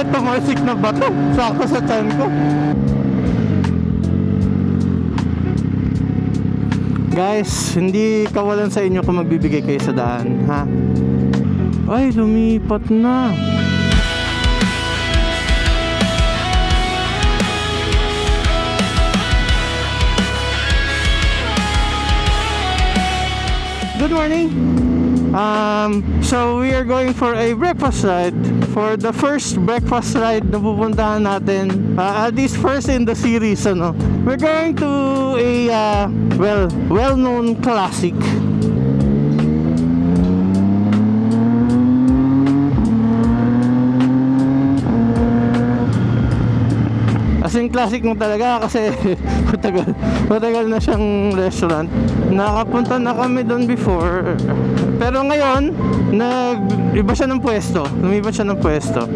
May tumalsik na bato. Sakto sa tiyan ko. Guys, hindi kawalan sa inyo kung magbibigay kayo sa daan, ha? Ay, lumipat na. Good morning. So we are going for a breakfast ride. For the first breakfast ride na pupuntahan natin, at least first in the series, ano. We're going to a well-known classic. As in classic mo talaga kasi matagal na siyang restaurant. Nakapunta na kami doon before. Pero ngayon, iba siya ng pwesto. Lumipat siya ng pwesto.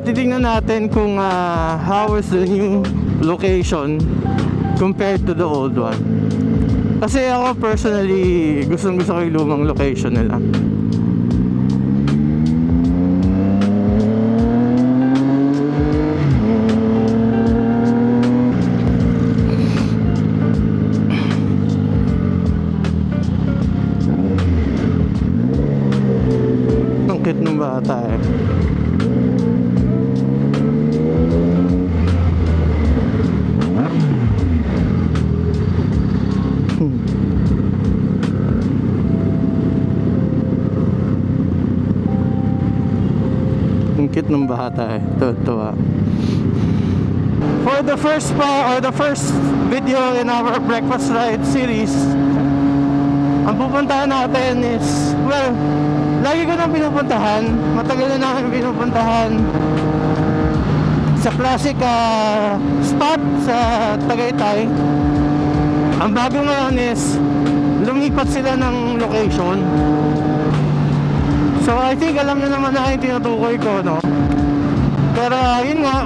Titingnan natin kung how is the new location compared to the old one. Kasi ako personally, gusto ko yung lumang location nila. Ng bata eh. Ang cute ng bata eh. Tuwa. For the first video in our breakfast ride series, ang pupuntahan natin is, lagi ko nang pinupuntahan. Matagal na namin pinupuntahan sa classic spot sa Tagaytay. Ang bago ngayon is lumipat sila ng location. So I think alam na naman na yung tinutukoy ko, no? Pero yun nga,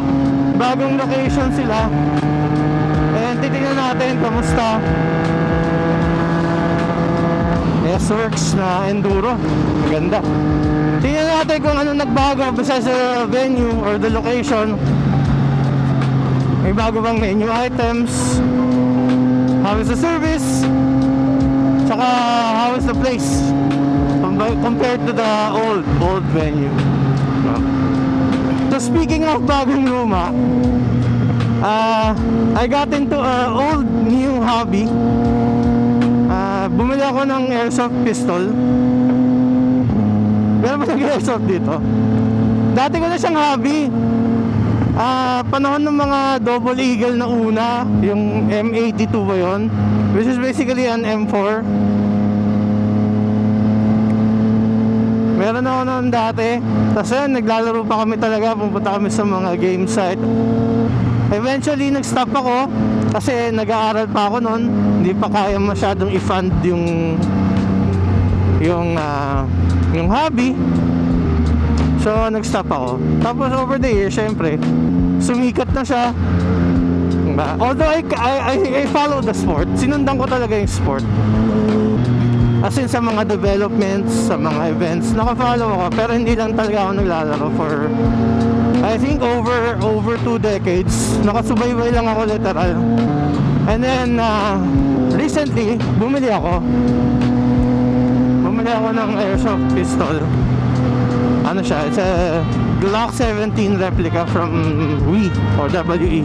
bagong location sila. And titignan natin kamusta. S-Works na enduro. Maganda. Tingnan natin kung ano nagbago besides sa venue or the location. May bago bang menu items? How is the service? Tsaka how is the place compared to the old venue? So speaking of bagong luma, I got into an old new hobby. Bumili ako ng airsoft pistol. Meron ba nag-airsoft dito? Dati ko na siyang hobby. Panahon ng mga Double Eagle na una, yung M82 ba yun? Which is basically an M4. Meron ako noon dati. Tapos yun, naglalaro pa kami talaga. Pupunta kami sa mga game site. Eventually, nag-stop ako kasi nag-aaral pa ako noon. Hindi pa kaya masyadong i-fund yung hobby. So, nag-stop ako. Tapos over the years, syempre, sumikat na siya. Although I follow the sport. Sinundan ko talaga yung sport. As in sa mga developments, sa mga events, naka-follow ako. Pero hindi lang talaga ako naglalaro for I think over 2 decades. Nakasubaybay lang ako literal. And then recently bumili ako ng airsoft pistol. Ano siya? It's a Glock 17 replica from WE or WE.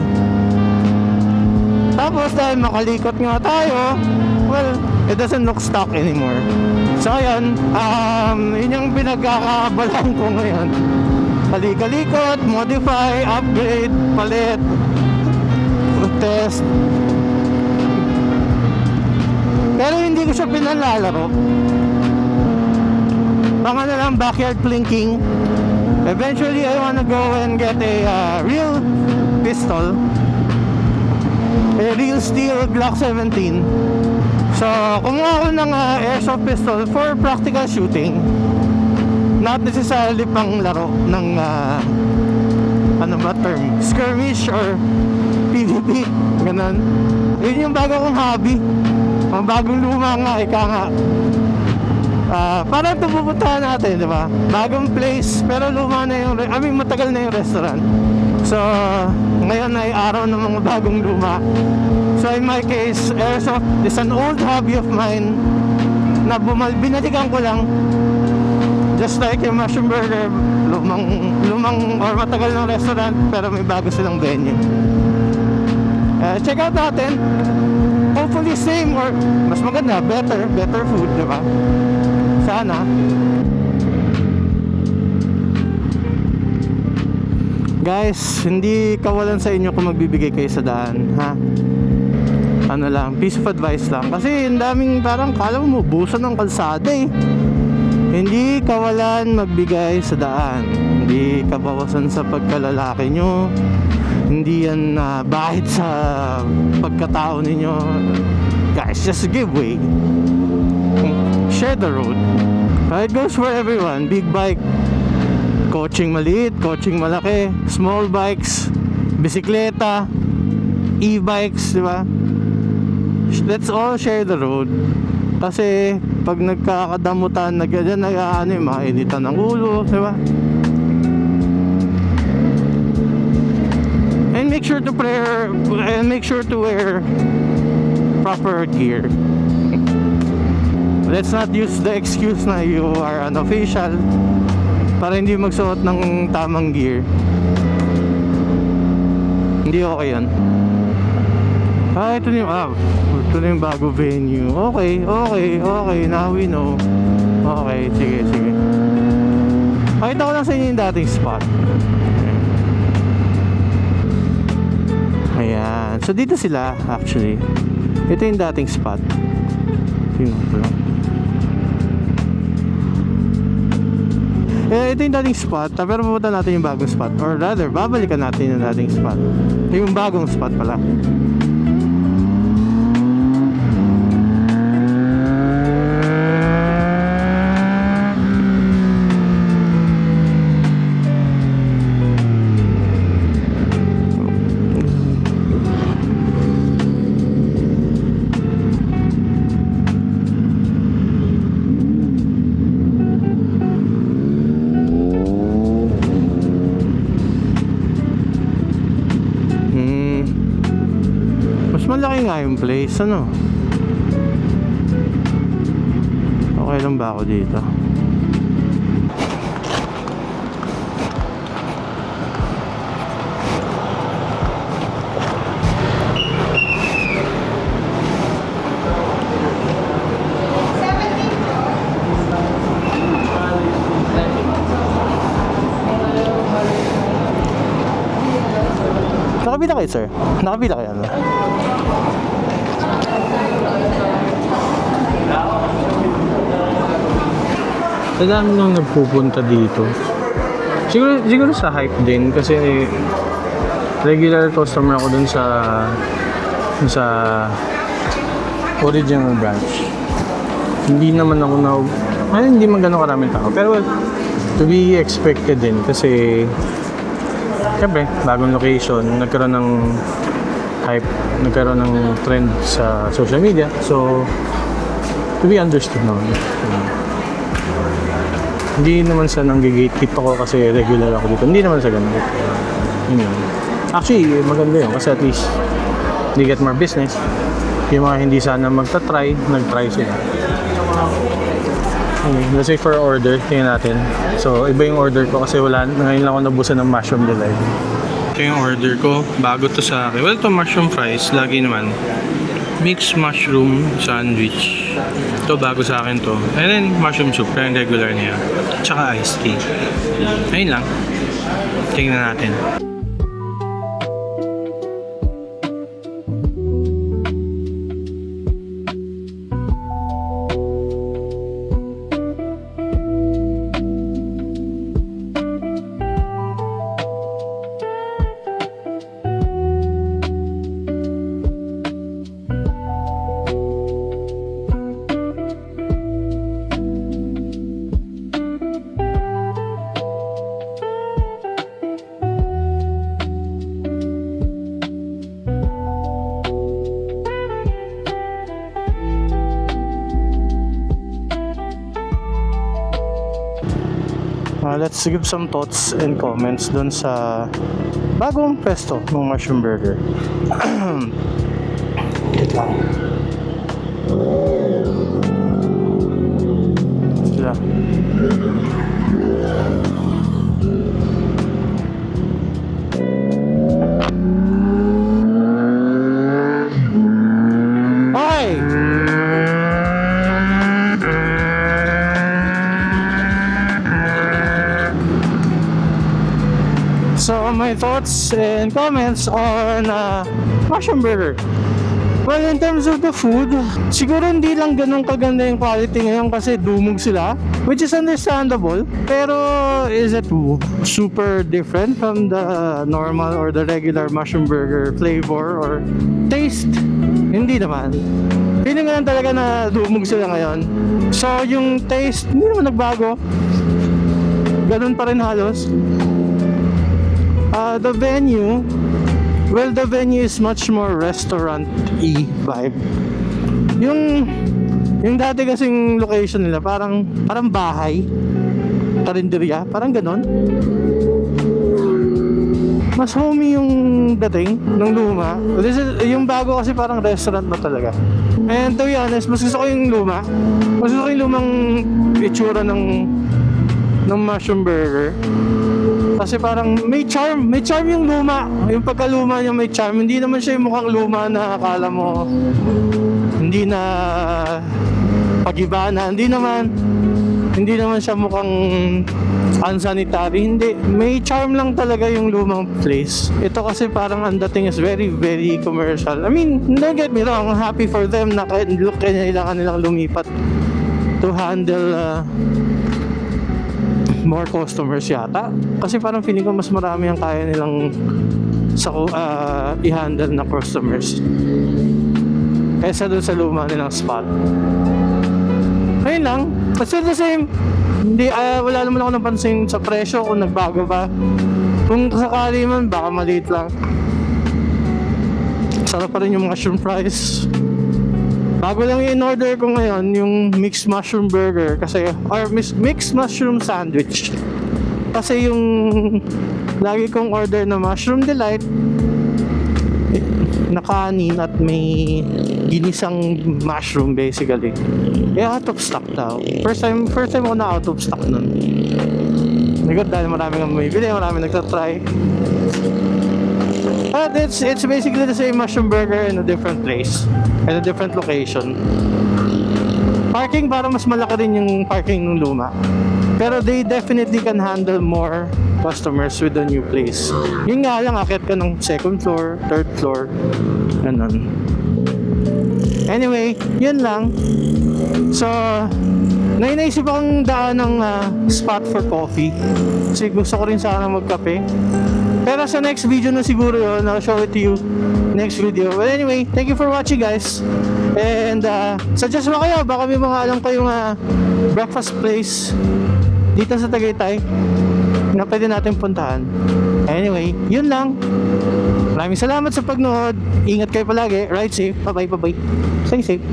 Tapos dahil makalikot nga tayo, it doesn't look stock anymore. So ayun, yun yung pinagkakabalaan ko ngayon. Kalikot, modify, upgrade, palit, test. Pero hindi ko siya pinalalaro. Pang ano lang, backyard plinking. Eventually I wanna go and get a real pistol, a real steel Glock 17. So kumuha ko ng airsoft pistol for practical shooting, not necessarily pang laro ng ano ba term, skirmish or PvP, ganun. Yun yung bago kong hobby, ang bagong luma nga, ika nga. Para ito pupuntahan natin, di ba? Bagong place, pero luma na yung, matagal na yung restaurant. So, ngayon ay araw ng mga bagong luma. So, in my case, airsoft is an old hobby of mine na binalikan ko lang. Just like yung Mushroom Burger, lumang or matagal ng restaurant, pero may bago silang venue. Check out natin. Hopefully same or mas maganda, better food, di ba? Sana. Guys, hindi kawalan sa inyo kung magbibigay kayo sa daan, ha? Ano lang, piece of advice lang. Kasi ang daming parang kala mo busan ng kalsada eh. Hindi kawalan magbigay sa daan. Hindi kabawasan sa pagkalalaki nyo. Hindi yan bahit sa pagkatao ninyo. Guys, just give way. Share the road. It goes for everyone. Big bike, coaching maliit, coaching malaki, small bikes, bisikleta, e-bikes, di ba? Let's all share the road. Kasi pag nagkakadamutan, mainitan ng ulo, di ba? And make sure to wear proper gear. Let's not use the excuse na you are unofficial para hindi magsuot ng tamang gear. Hindi okay yan. Ito na yung bago venue. Okay. Now we know. Okay, sige. Pakita ko lang sa inyo yung dating spot. Ayan. So dito sila actually. Ito yung dating spot. Tingnan ko lang. Ito yung dating spot. Pero pupunta natin yung bagong spot. Or rather, babalikan natin yung dating spot. Yung bagong spot pala. Malaki nga yung place, ano? Okay lang ba ako dito? Nakapila kayo, sir? Nakapila kayo, ano? Sa dami nang nagpupunta dito. Siguro sa hype din kasi regular customer ako dun sa original branch. Hindi naman ako hindi man gano'ng karaming tao. Pero to be expected din kasi siyempre, bagong location, nagkaroon ng hype, nagkaroon ng trend sa social media. So, to be understood naman. Hindi naman sa nanggigate-keep ako kasi regular ako dito. Hindi naman sa ganun. Yun. Actually, maganda yun kasi at least they get more business. Yung mga hindi sana magta-try, nag-try sila. Okay, let's wait for order. Tingnan natin. So, iba yung order ko kasi ngayon lang ako nabusan ng mushroom delight. Ito yung order ko. Bago to sa akin. Well, ito mushroom fries. Lagi naman. Mixed mushroom sandwich. Ito bago sa akin to. And then mushroom soup. Kaya yung regular niya. Tsaka iced tea. Ayun lang. Tingnan natin. let's give some thoughts and comments dun sa bagong pesto ng mushroom burger. Wait lang. Sila. Okay. So my thoughts and comments on mushroom burger. Well, in terms of the food, siguro hindi lang ganun kaganda yung quality ngayon kasi dumog sila, which is understandable. Pero is it super different from the normal or the regular mushroom burger flavor or taste? Hindi naman. Feeling ko lang talaga na dumog sila ngayon. So yung taste, hindi naman nagbago. Ganun pa rin halos. The venue, well, the venue is much more restaurant-y vibe. Yung dati kasing location nila, parang bahay, karinderya, parang ganon. Mas homey yung dating ng luma. Yung bago kasi parang restaurant na talaga. And to be honest, mas gusto ko yung luma. Mas gusto ko yung lumang itsura ng mushroom burger. Kasi parang may charm yung luma. Yung pagkaluma niya may charm. Hindi naman siya yung mukhang luma na akala mo hindi na pag-iba na. Hindi naman siya mukhang unsanitary. Hindi. May charm lang talaga yung lumang place. Ito kasi parang ang dating is very, very commercial. I mean, don't get me wrong. I'm happy for them na kailangan nilang lumipat to handle more customers yata. Kasi parang feeling ko mas marami ang kaya nilang i-handle na customers kaysa doon sa luma nilang spot. Ayun lang. But still the same. Hindi, wala naman ako napansin sa presyo kung nagbago ba. Kung sakali man, baka maliit lang. Sarap pa rin yung mushroom fries. Bago lang in-order ko ngayon yung mixed mushroom burger kasi or mixed mushroom sandwich. Kasi yung lagi kong order na mushroom delight na kanin at may ginisang mushroom basically. Out of stock daw. First time ko na out of stock nun. Nagod dahil maraming bumibili, maraming nagtatry. But it's basically the same mushroom burger in a different place, in a different location. Parking, para mas malaki rin yung parking ng luma. Pero they definitely can handle more customers with the new place. Yun nga lang, akit ka ng second floor, third floor, ganun. Anyway, yun lang. So, naisip akong daan ng spot for coffee. Kasi gusto ko rin sana magkape. Pero sa next video na siguro yun, I'll show it to you next video. But anyway, thank you for watching guys. And suggest mo kayo, baka may mga alam kayong breakfast place dito sa Tagaytay na pwede natin puntahan. Anyway, yun lang. Maraming salamat sa pagnood. Ingat kayo palagi. Ride safe. Bye bye. Stay safe.